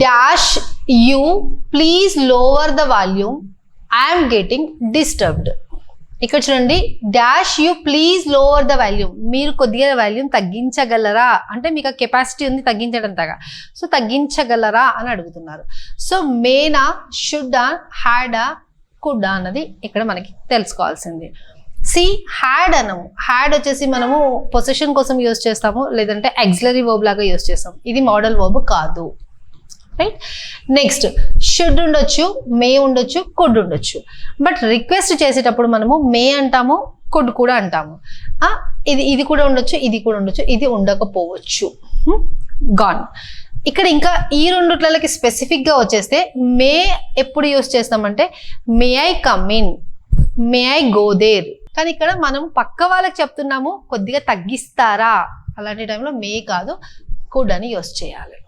Dash you please lower the volume, I'm getting disturbed. ఇక్కడ చూడండి, dash you please lower the volume, మీరు కొద్దిగా volume తగ్గించగలరా అంటే మీకు ఆ కెపాసిటీ ఉంది తగ్గించడంతగా, సో తగ్గించగలరా అని అడుగుతున్నారు. సో మేనా, షుడ్డా, హ్యాడా, కుడ్డా అన్నది ఇక్కడ మనకి తెలుసుకోవాల్సింది. సి హ్యాడ్ అనము, హ్యాడ్ వచ్చేసి మనము పొజిషన్ కోసం యూజ్ చేస్తాము, లేదంటే ఆక్సిలరీ వర్బ్ లాగా యూజ్ చేస్తాం. ఇది మోడల్ వర్బ్ కాదు, రైట్. నెక్స్ట్ షుడ్ ఉండొచ్చు, మే ఉండొచ్చు, కుడ్ ఉండొచ్చు. బట్ రిక్వెస్ట్ చేసేటప్పుడు మనము మే అంటాము, కుడ్ కూడా అంటాము. ఇది కూడా ఉండొచ్చు, ఇది కూడా ఉండొచ్చు, ఇది ఉండకపోవచ్చు. గాన్. ఇక్కడ ఇంకా ఈ రెండుట్లకి స్పెసిఫిక్గా వచ్చేస్తే మే ఎప్పుడు యూజ్ చేస్తామంటే may I come in, may I go there. కానీ ఇక్కడ మనం పక్క వాళ్ళకి చెప్తున్నాము కొద్దిగా తగ్గిస్తారా, అలాంటి టైంలో మే కాదు కుడ్ అని యూజ్ చేయాలి.